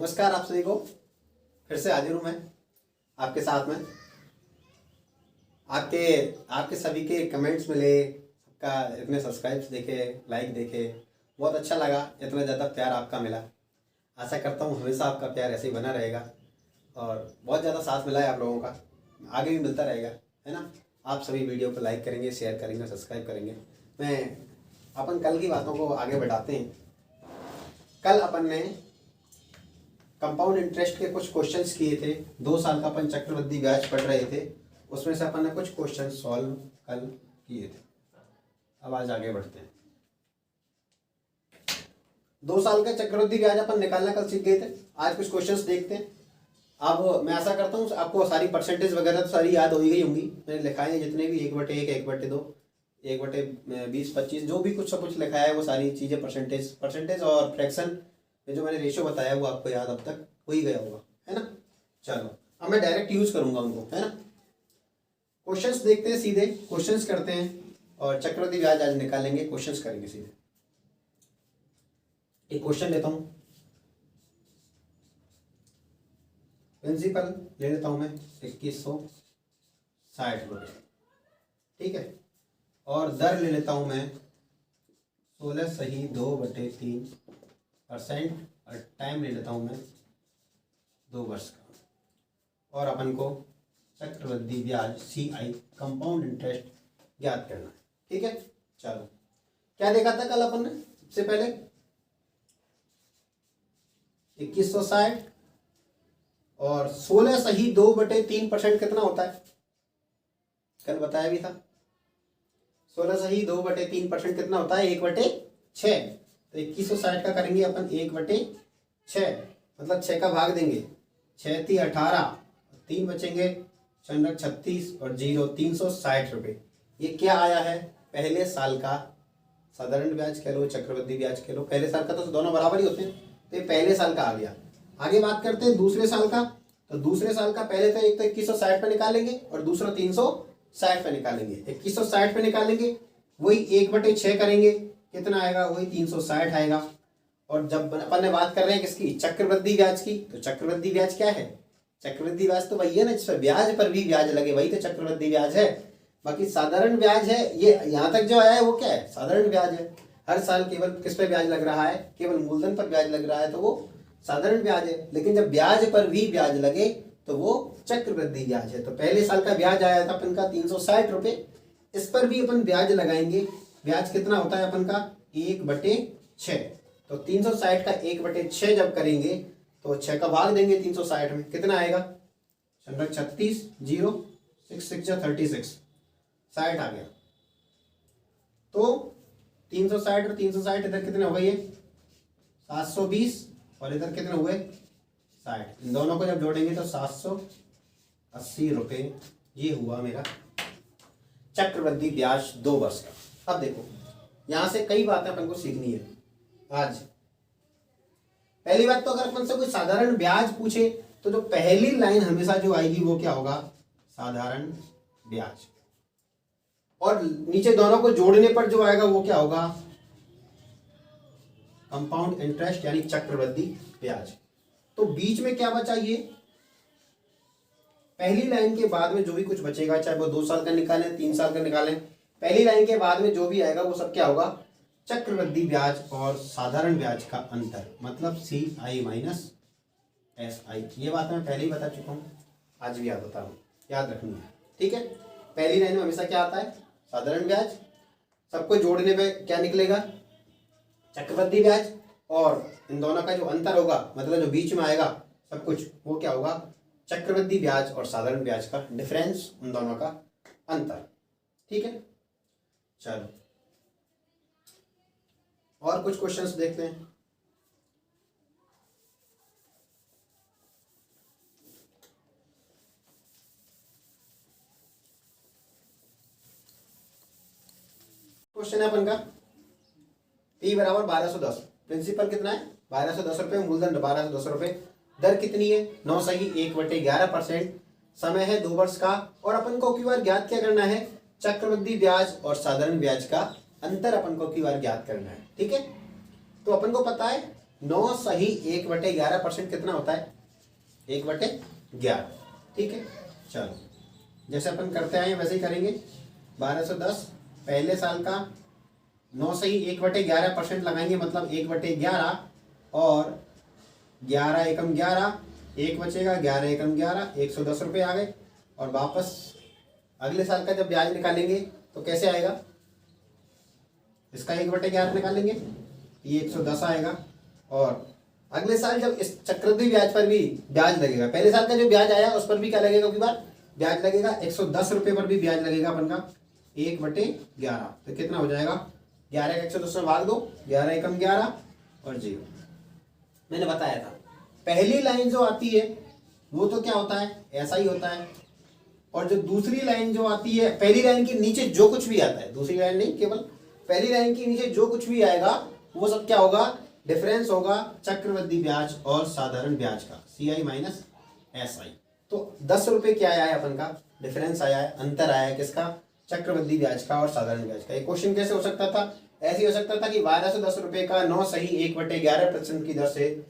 नमस्कार आप सभी को। फिर से हाजिर हूँ मैं आपके साथ में। आपके सभी के कमेंट्स मिले, सबका इतने सब्सक्राइब्स देखे, लाइक देखे, बहुत अच्छा लगा। इतना ज़्यादा प्यार आपका मिला। आशा करता हूँ हमेशा आपका प्यार ऐसे ही बना रहेगा और बहुत ज़्यादा साथ मिला है आप लोगों का, आगे भी मिलता रहेगा, है ना। आप सभी वीडियो को लाइक करेंगे, शेयर करेंगे, सब्सक्राइब करेंगे। अपन कल की बातों को आगे बढ़ाते हैं। कल अपन ने कंपाउंड इंटरेस्ट के कुछ क्वेश्चंस किए थे। 2 साल का अपन चक्रवृद्धि ब्याज पढ़ रहे थे, उसमें से अपन ने कुछ क्वेश्चन सॉल्व कल किए थे। अब आज आगे बढ़ते हैं। 2 साल का चक्रवृद्धि ब्याज अपन निकालना कल सीख गए थे। आज कुछ क्वेश्चंस देखते हैं। अब मैं आशा करता हूँ आपको सारी परसेंटेज वगैरह तो सारी याद हो ही गई होंगी। मैंने लिखाए हैं जितने भी 1/1, 1/2, 1/20-25 जो भी कुछ सब कुछ लिखा है वो सारी चीज़ें परसेंटेज और फ्रैक्शन जो मैंने रेशियो बताया वो आपको याद अब तक हो ही गया होगा, है ना। चलो अब मैं डायरेक्ट यूज करूंगा उनको, है ना। क्वेश्चंस देखते हैं, सीधे क्वेश्चंस करते हैं और चक्रवृद्धि ब्याज आज निकालेंगे। क्वेश्चंस करेंगे सीधे। एक क्वेश्चन लेता हूं, प्रिंसिपल ले लेता हूं मैं 2160 रुपये, ठीक है। और दर ले लेता हूं मैं 16/2/3% और टाइम ले लेता हूं मैं 2 वर्ष का। और अपन को चक्रवृद्धि ब्याज CI कंपाउंड इंटरेस्ट ज्ञात करना है, ठीक है। चलो क्या देखा था कल अपन ने? सबसे पहले 2160 और 16/2/3% कितना होता है? कल बताया भी था। 16/2/3% कितना होता है? 1/6। तो 2160 का करेंगे अपन 1/6, मतलब 6 का भाग देंगे। 6 × 18, 3 बचेंगे, 36 और 0 360 रुपये। ये क्या आया है? पहले साल का साधारण ब्याज कह लो, चक्रवृद्धि ब्याज कह लो। पहले साल का तो दोनों बराबर ही होते हैं, तो ये पहले साल का आ गया। आगे बात करते हैं दूसरे साल का। तो दूसरे साल का पहले तो एक तो 2160 पे निकालेंगे और दूसरा 360 पे निकालेंगे। 2160 पे निकालेंगे, वही 1/6 करेंगे, कितना आएगा? वही 360 आएगा। और जब अपन ने बात कर रहे हैं किसकी? चक्रवृद्धि ब्याज की। तो चक्रवृद्धि ब्याज क्या है? चक्रवृद्धि ब्याज तो वही है ना जिसपर ब्याज पर भी ब्याज लगे, वही तो चक्रवृद्धि ब्याज है। बाकी साधारण ब्याज है, ये यहाँ तक जो आया है वो क्या है? साधारण ब्याज है। हर साल केवल किस पे ब्याज लग रहा है? केवल मूलधन पर ब्याज लग रहा है, तो वो साधारण ब्याज है। लेकिन जब ब्याज पर भी ब्याज लगे तो वो चक्रवृद्धि ब्याज है। तो पहले साल का ब्याज आया था अपन का 360 रुपये, इस पर भी अपन ब्याज लगाएंगे। ब्याज कितना होता है अपन का? 1/6। तो 360 का 1/6 जब करेंगे तो 6 का भाग देंगे 360 में, कितना आएगा? 36, 0 6 6 36, 60 आ गया। तो 360 और 360 इधर कितने हो गए? ये 720 और इधर कितने हुए? 60। इन दोनों को जब जोड़ेंगे तो 780 रुपये ये हुआ मेरा चक्रवृद्धि ब्याज 2 वर्ष का। अब देखो यहां से कई बातें अपन को सीखनी है आज। पहली बात तो अगर अपन से कोई साधारण ब्याज पूछे तो जो पहली लाइन हमेशा जो आएगी वो क्या होगा? साधारण ब्याज। और नीचे दोनों को जोड़ने पर जो आएगा वो क्या होगा? कंपाउंड इंटरेस्ट यानी चक्रवृद्धि ब्याज। तो बीच में क्या बचा? ये पहली लाइन के बाद में जो भी कुछ बचेगा, चाहे वो 2 साल का निकालें, 3 साल का निकालें, पहली लाइन के बाद में जो भी आएगा वो सब क्या होगा? चक्रवृद्धि ब्याज और साधारण ब्याज का अंतर, मतलब CI माइनस SI। ये बात मैं पहले ही बता चुका हूँ, आज भी याद बता रहा हूँ, याद रखनी है, ठीक है। पहली लाइन में हमेशा क्या आता है? साधारण ब्याज। सबको जोड़ने पे क्या निकलेगा? चक्रवृद्धि ब्याज। और इन दोनों का जो अंतर होगा, मतलब जो बीच में आएगा सब कुछ, वो क्या होगा? चक्रवृद्धि ब्याज और साधारण ब्याज का डिफरेंस, उन दोनों का अंतर, ठीक है। चलो और कुछ क्वेश्चंस देखते हैं। क्वेश्चन है अपन का P बराबर 1210। प्रिंसिपल कितना है? 1210 रुपये। मूलधन 1210 रुपये। दर कितनी है? 9 सही 1/11%। समय है 2 वर्ष का। और अपन को की बार ज्ञात क्या करना है? चक्रवृद्धि ब्याज और साधारण ब्याज का अंतर अपन को की बार ज्ञात करना है, ठीक है। तो अपन को पता है 9 सही 1/11% कितना होता है? 1/11। ठीक है, चलो जैसे अपन करते आए हैं वैसे ही करेंगे। 1210 पहले साल का 9 सही 1/11% लगाएंगे, मतलब 1/11, और 11 एकम 11, एक बचेगा, 11 एकम 11, 110 रुपये आ गए। और वापस अगले साल का जब ब्याज निकालेंगे तो कैसे आएगा? इसका 1/11 निकालेंगे, ये 110 आएगा। और अगले साल जब इस चक्रवृद्धि ब्याज पर भी ब्याज लगेगा, पहले साल का जो ब्याज आया उस पर भी क्या लगेगा? बार ब्याज लगेगा, 110 रुपये पर भी ब्याज लगेगा अपन का, 1/11। तो कितना हो जाएगा? 11 का 110 में भाग दो, 11 एकम 11 और 0। मैंने बताया था पहली लाइन जो आती है वो तो क्या होता है? ऐसा ही होता है। और जो दूसरी लाइन जो आती है, पहली लाइन के नीचे जो कुछ भी आता है, दूसरी लाइन नहीं, केवल पहली लाइन के नीचे जो कुछ भी आएगा वो सब क्या होगा? डिफरेंस होगा चक्रवृद्धि ब्याज और साधारण ब्याज का, CI माइनस SI। तो 10 रुपये क्या आया है अपन का? डिफरेंस आया है, अंतर आया है किसका? चक्रवृद्धि ब्याज का और साधारण ब्याज का। एक क्वेश्चन कैसे हो सकता था? ऐसे हो सकता था कि 1210 रुपये का 9 सही 1/11% की दर से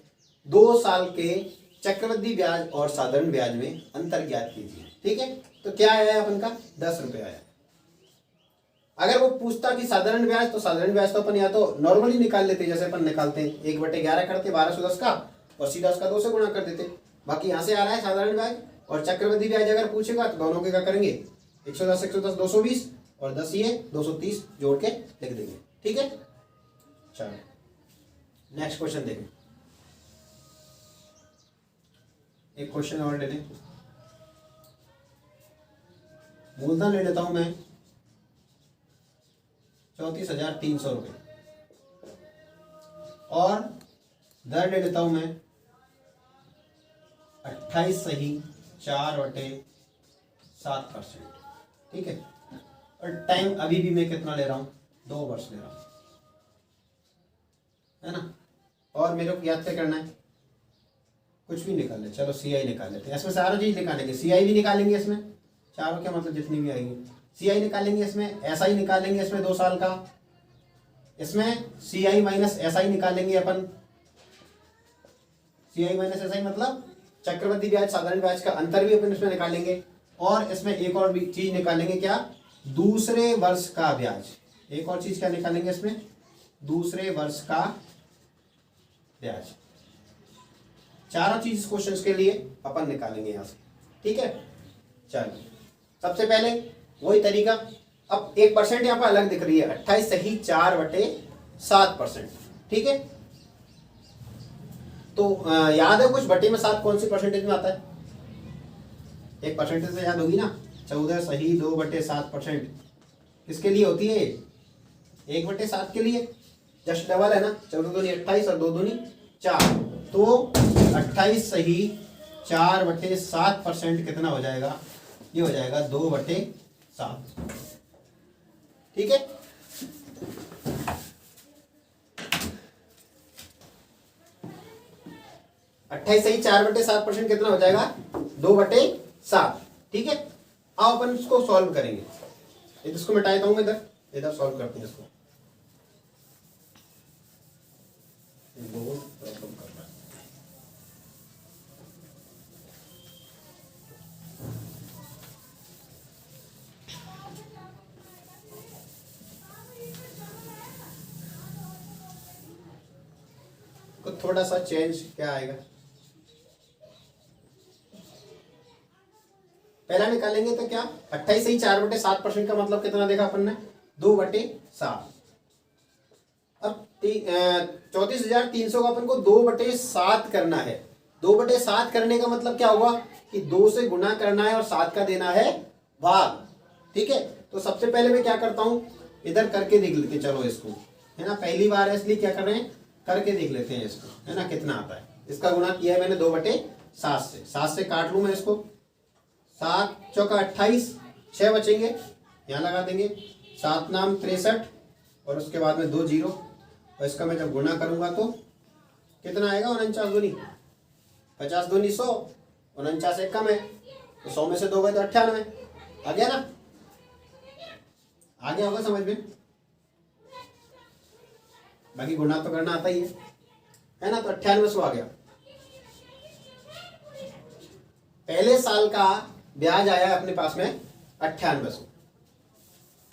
2 साल के चक्रवृद्धि ब्याज और साधारण ब्याज में अंतर ज्ञात कीजिए। ठीक है, तो क्या आया है अपन का? 10 रुपये आया। अगर वो पूछता कि साधारण ब्याज, तो साधारण ब्याज तो अपन या तो नॉर्मली निकाल लेते, जैसे अपन निकालते हैं 1/11 करते 1210 का, और सीधा उसका 2 से गुणा कर देते। बाकी यहाँ से आ रहा है साधारण ब्याज, और चक्रवृद्धि ब्याज अगर पूछेगा तो दोनों के क्या करेंगे? 110 110 220 और 10 ये 230 जोड़ के लिख देंगे। ठीक है, चलो नेक्स्ट क्वेश्चन देखें। एक क्वेश्चन और ले लें। मूलधन ले लेता हूं मैं 34,300 रुपये, और दर ले लेता हूं मैं 28 सही 4/7%। ठीक है, और टाइम अभी भी मैं कितना ले रहा हूं? 2 वर्ष ले रहा हूं, है ना। और मेरे को याद क्या करना है? कुछ भी निकाल ले, चलो CI निकाल लेते हैं। इसमें सारा चीज निकालेंगे, CI भी निकालेंगे इसमें, चारों क्या मतलब जितनी भी आएगी, CI निकालेंगे इसमें, SI निकालेंगे इसमें 2 साल का, इसमें CI माइनस SI निकालेंगे अपन। CI माइनस SI मतलब चक्रवृद्धि ब्याज साधारण ब्याज का अंतर भी अपन इसमें निकालेंगे, और इसमें एक और भी चीज निकालेंगे, क्या? दूसरे वर्ष का ब्याज। एक और चीज क्या निकालेंगे इसमें? दूसरे वर्ष का ब्याज। चारों चीज क्वेश्चन के लिए अपन निकालेंगे यहां से। ठीक है, चलिए सबसे पहले वही तरीका। अब 1% यहाँ पर अलग दिख रही है, 28 सही 4/7%। ठीक है, तो याद है कुछ? बटे में 7 कौन सी परसेंटेज में आता है? एक परसेंटेज से याद होगी ना, 14 सही 2/7%। किसके लिए होती है? 1/7 के लिए। जस्ट डबल है ना, 14 दूनी 28 और 2 दूनी 4, तो 28 सही 4/7% कितना हो जाएगा? ये हो जाएगा 2/7। ठीक है, अट्ठाईस सही 4/7% कितना हो जाएगा? 2/7। ठीक है, आओ अपन इसको सॉल्व करेंगे। इसको मिटा देता हूं, इधर इधर सॉल्व करते हैं इसको। बहुत प्रॉब्लम कर रहा है। को थोड़ा सा चेंज क्या आएगा? पहला निकालेंगे तो क्या? 28 सही 4/7% का मतलब कितना देखा अपन ने? 2/7। अब 34,300 का अपन को 2/7 करना है। 2/7 करने का मतलब क्या होगा? कि 2 से गुना करना है और 7 का देना है भाग। ठीक है, तो सबसे पहले मैं क्या करता हूं, इधर करके देख लेते चलो इसको, है ना। पहली बार है इसलिए क्या कर रहे हैं, करके देख लेते हैं इसको, है ना, कितना आता है। इसका गुना किया है मैंने 2/7 से। 7 से काट लूं मैं इसको, 7 चौका 28, 6 बचेंगे, यहाँ लगा देंगे, 7 नाम 63 और उसके बाद में 2 जीरो, और इसका मैं जब गुना करूंगा तो कितना आएगा? 49 दूनी 50 दूनी 100, 49 एक कम है तो 100 में से 2 गए तो 98। आ गया ना? आ गया होगा समझ में? बाकी गुना तो करना आता ही है। है ना, तो 9800 आ गया। पहले साल का ब्याज आया अपने पास में 9800।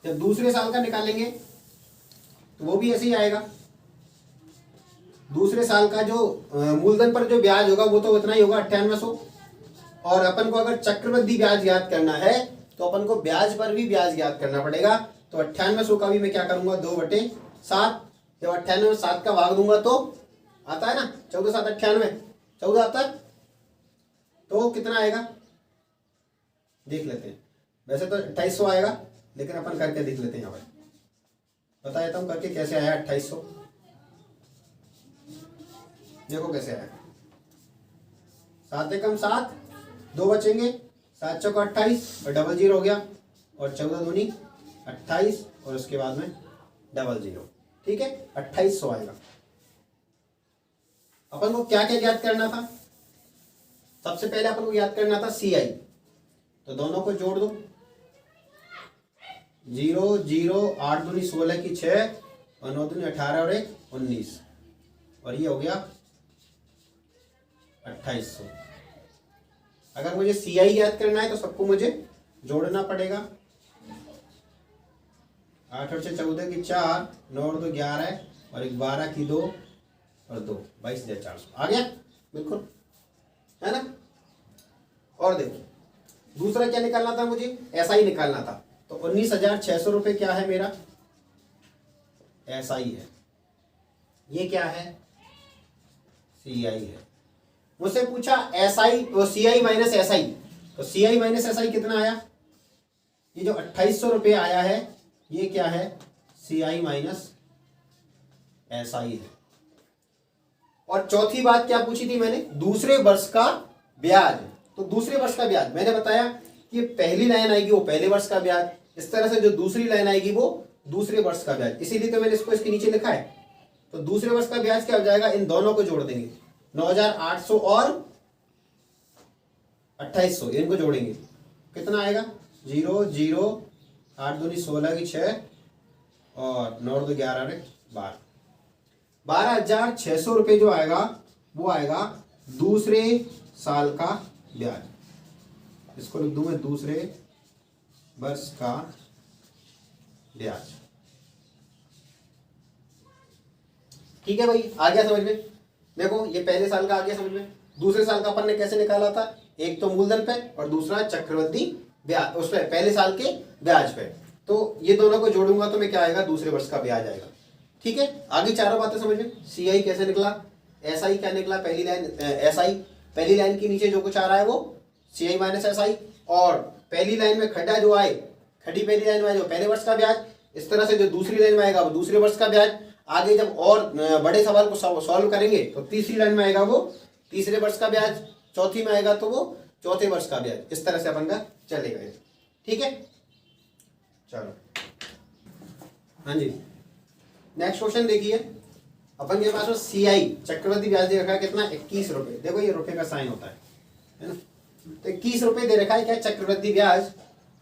जब दूसरे साल का निकालेंगे तो वो भी ऐसे ही आएगा। दूसरे साल का जो मूलधन पर जो ब्याज होगा वो तो उतना ही होगा 9800। और अपन को अगर चक्रवृद्धि ब्याज ज्ञात करना है तो अपन को ब्याज पर भी ब्याज ज्ञात करना पड़ेगा। तो 9800 का भी मैं क्या करूंगा, 2/7। जब 98 में 7 का भाग दूंगा तो आता है ना 14 7 98, 14 आता है। तो कितना आएगा देख लेते हैं। वैसे तो 2800 आएगा, लेकिन अपन करके देख लेते हैं। यहाँ पर बता देता हूँ करके कैसे आया 2800। देखो कैसे आया, 7 एकम 7, 2 बचेंगे, 7 चौका 28 और डबल 0 हो गया, और 14 दूनी 28 और उसके बाद में डबल 0। ठीक है, 2800 आएगा। अपन को क्या क्या ज्ञात करना था? सबसे पहले अपन को याद करना था CI। तो दोनों को जोड़ दो, 0 0 8 दूनी 16 की 6 और 9 दूनी 18 और 1 19, और ये हो गया 2800। अगर मुझे CI याद करना है तो सबको मुझे जोड़ना पड़ेगा। 8 और 6 14 की 4, 9 और 2 11 और 1 12 की 2 और 2 22,400 आ गया बिल्कुल, है ना। और देखो दूसरा क्या निकालना था मुझे, SI निकालना था। तो 19,600 रुपये क्या है मेरा, SI है। ये क्या है, CI है। मुझसे पूछा SI तो CI माइनस SI, तो CI माइनस SI कितना आया? ये जो 2800 रुपये आया है ये क्या है, CI माइनस SI है। और चौथी बात क्या पूछी थी मैंने, दूसरे वर्ष का ब्याज। तो दूसरे वर्ष का ब्याज मैंने बताया कि पहली लाइन आएगी वो पहले वर्ष का ब्याज, इस तरह से जो दूसरी लाइन आएगी वो दूसरे वर्ष का ब्याज, इसीलिए तो मैंने इसको इसके नीचे लिखा है। तो दूसरे वर्ष का ब्याज क्या हो जाएगा, इन दोनों को जोड़ देंगे, 9,800 और 2800 इनको जोड़ेंगे, कितना आएगा, 0 0 8 दूनी 16 की 6 और 9 2 11 और 12, 12,600 रुपये जो आएगा वो आएगा दूसरे साल का ब्याज। इसको लिख दूं मैं, दूसरे वर्ष का ब्याज। ठीक है भाई, आ गया समझ में। देखो ये पहले साल का आ गया समझ में। दूसरे साल का अपन ने कैसे निकाला था, एक तो मूलधन पे और दूसरा चक्रवृद्धि ब्याज, उस पे पहले साल के ब्याज पे। तो ये दोनों को जोड़ूंगा तो मैं क्या आएगा, दूसरे वर्ष का ब्याज आएगा। ठीक है, आगे चारों बातें समझ में। CI कैसे निकला, SI क्या निकला, पहली लाइन SI, पहली लाइन के नीचे जो कुछ आ रहा है वो CI माइनस SI, और पहली लाइन में खड्डा जो आए, खड़ी पहली लाइन में जो पहले वर्ष का ब्याज, इस तरह से जो दूसरी लाइन में आएगा वो दूसरे वर्ष का ब्याज। आगे जब और बड़े सवाल को सॉल्व करेंगे तो तीसरी लाइन में आएगा वो तीसरे वर्ष का ब्याज, चौथी में आएगा तो वो चौथे वर्ष का ब्याज। इस तरह से अपन का चलेगा। ठीक है, चलो हाँ जी, नेक्स्ट क्वेश्चन देखिए। अपन के पास में CI चक्रवृद्धि ब्याज दे रखा है कितना, 21 रुपये। देखो ये रुपये का साइन होता है ना। तो 21 रुपये दे रखा है क्या चक्रवृद्धि ब्याज,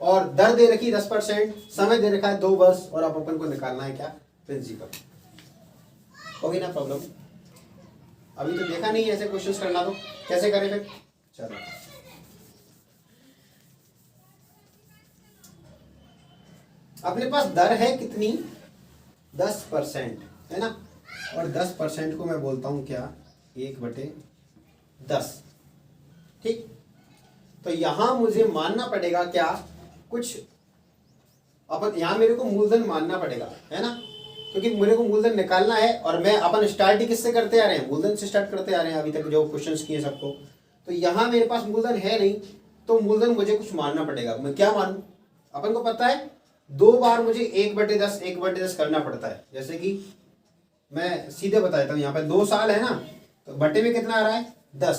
और दर दे रखी 10%, समय दे रखा है 2 वर्ष, और अब अपन को निकालना है क्या, प्रिंसिपल। होगी ना प्रॉब्लम, अभी तो देखा नहीं ऐसे क्वेश्चंस करना, तो कैसे करें फिर। चलो अपने पास दर है कितनी, 10% है ना, और 10% को मैं बोलता हूं क्या, 1/10। ठीक, तो यहां मुझे मानना पड़ेगा क्या, कुछ अपन यहां मेरे को मूलधन मानना पड़ेगा, है ना, क्योंकि मेरे को मूलधन निकालना है। और मैं अपन स्टार्ट ही किससे करते आ रहे हैं, मूलधन से स्टार्ट करते आ रहे हैं अभी तक जो क्वेश्चंस किए सबको। तो यहाँ मेरे पास मूलधन है नहीं, तो मूलधन मुझे कुछ मानना पड़ेगा। मैं क्या मानूं, अपन को पता है 2 बार मुझे 1/10 1/10 करना पड़ता है। जैसे कि मैं सीधे बता देता हूँ, यहाँ पे 2 साल है ना, तो बटे में कितना आ रहा है, 10।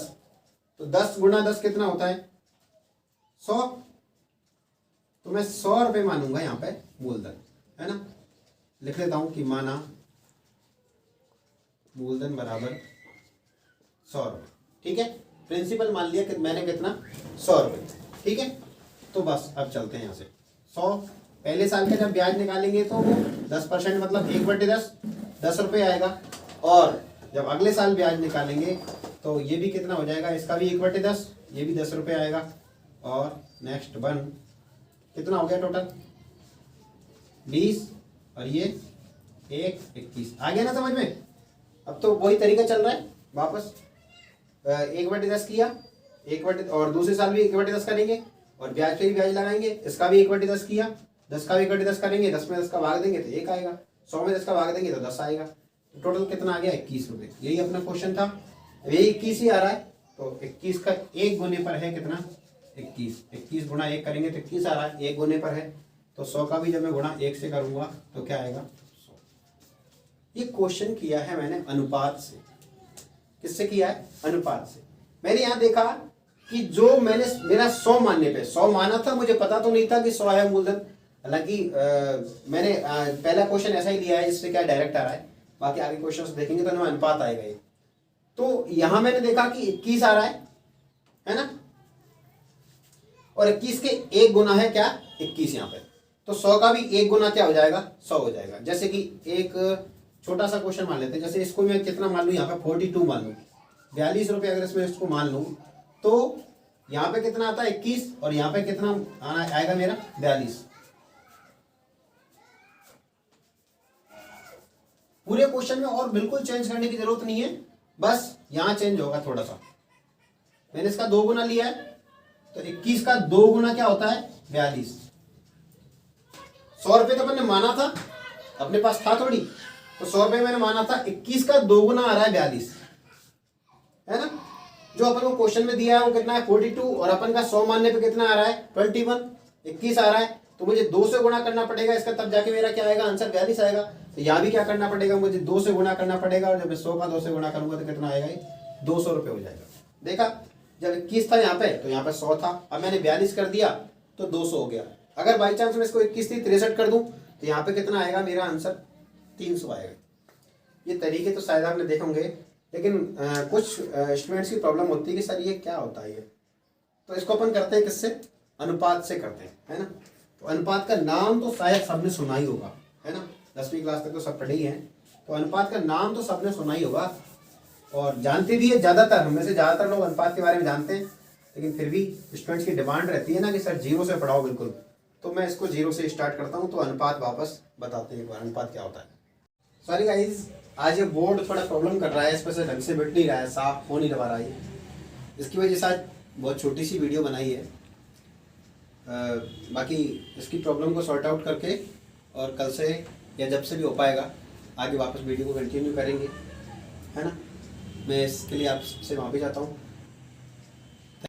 तो 10 गुणा 10 कितना होता है, 100। तो मैं 100 रुपये मानूंगा यहाँ पे मूलधन, है ना। लिख लेता हूं कि माना मूलधन बराबर 100 रुपये। ठीक है, प्रिंसिपल मान लिया कि मैंने कितना, 100 रुपये। ठीक है, तो बस अब चलते हैं यहाँ से। 100 पहले साल का जब ब्याज निकालेंगे तो वो 10% मतलब 1/10 10 रुपये आएगा। और जब अगले साल ब्याज निकालेंगे तो ये भी कितना हो जाएगा, इसका भी 1/10, ये भी 10 रुपये आएगा। और नेक्स्ट वन कितना हो गया टोटल 20 और ये 1/21 आ गया ना समझ में। अब तो वही तरीका चल रहा है वापस 1/10 किया, 1/, और दूसरे साल भी 1/10 करेंगे और ब्याज पे भी ब्याज लगाएंगे। इसका भी 1/10 किया, 10 का भी 1/10 करेंगे, 10 में 10 का भाग देंगे तो 1 आएगा, 100 में 10 का भाग देंगे तो 10 आएगा। तो टोटल कितना आ गया 21 रुपये। यही अपना क्वेश्चन था, यही 21 ही आ रहा है। तो 21 का 1 गुने पर है कितना 21, 21 गुणा 1 करेंगे तो 21 आ रहा है, 1 गुने पर है। तो 100 का भी जब मैं गुणा 1 से करूंगा तो क्या आएगा 100। ये क्वेश्चन किया है मैंने अनुपात से। किससे किया है, अनुपात से। मैंने यहाँ देखा कि जो मैंने मेरा 100 मानने पे 100 माना था, मुझे पता तो नहीं था कि 100 है मूलधन। हालांकि मैंने पहला क्वेश्चन ऐसा ही लिया है, इससे क्या डायरेक्ट आ रहा है, बाकी आगे क्वेश्चन देखेंगे तो हमें अनुपात आएगा ये। तो यहां मैंने देखा कि 21 आ रहा है ना, और 21 के 1 गुना है क्या 21 यहाँ पे। तो 100 का भी 1 गुना क्या हो जाएगा 100 हो जाएगा। जैसे कि एक छोटा सा क्वेश्चन मान लेते हैं, जैसे इसको मैं कितना मान लूँ यहाँ पे 42 मान लूँ, 42 रुपये अगर इसमें इसको मान लूँ तो यहाँ पे कितना आता है 21 और यहाँ पे कितना आएगा मेरा 42। पूरे क्वेश्चन में और बिल्कुल चेंज करने की जरूरत नहीं है, बस यहाँ चेंज होगा थोड़ा सा। मैंने इसका 2 गुना लिया है तो 21 का 2 गुना क्या होता है 42। 100 रुपये तो मैंने माना था, अपने पास था थोड़ी, तो 100 रुपये मैंने माना था, 21 का 2 गुना आ रहा है 42, है ना। जो अपन को क्वेश्चन में दिया है वो कितना है 42 और अपन का 100 मानने पे कितना आ रहा है 21, 21 आ रहा है। तो मुझे 2 से गुणा करना पड़ेगा इसका, तब जाके मेरा क्या आएगा आंसर 42 आएगा। तो यहाँ भी क्या करना पड़ेगा, मुझे 2 से गुणा करना पड़ेगा, और जब 100 का 2 से गुणा करूंगा तो कितना आएगा 200 रुपये हो जाएगा। देखा, जब 21 था यहाँ पे तो यहाँ पे 100 था, अब मैंने 42 कर दिया तो 200 हो गया। अगर बाई चांस मैं इसको 21 थी 63 कर दूं तो यहाँ पे कितना आएगा मेरा आंसर 300 आएगा। ये तरीके तो शायद आपने देखे होंगे, लेकिन कुछ स्टूडेंट्स की प्रॉब्लम होती है कि सर ये क्या होता है ये। तो इसको अपन करते हैं किससे, अनुपात से करते हैं, है ना। तो अनुपात का नाम तो शायद सबने सुना ही होगा, है ना, 10वीं क्लास तक तो सब पढ़े ही हैं। तो अनुपात का नाम तो सबने सुना ही होगा और जानते भी है, ज़्यादातर हम में से ज़्यादातर लोग अनुपात के बारे में जानते हैं। लेकिन फिर भी स्टूडेंट्स की डिमांड रहती है ना कि सर 0 से पढ़ाओ बिल्कुल, तो मैं इसको 0 से स्टार्ट करता हूँ। तो अनुपात वापस बताते हैं एक बार अनुपात क्या होता है। सॉरी गाइस, आज ये बोर्ड थोड़ा प्रॉब्लम कर रहा है, इस पर से ढंग से बैठ नहीं रहा है, साफ हो नहीं रहा है। इसकी वजह से आज बहुत छोटी सी वीडियो बनाई है। बाकी इसकी प्रॉब्लम को सॉर्ट आउट करके और कल से या जब से भी हो पाएगा आगे वापस वीडियो को कंटिन्यू करेंगे, है ना। मैं इसके लिए आपसे माफ़ी चाहता हूँ।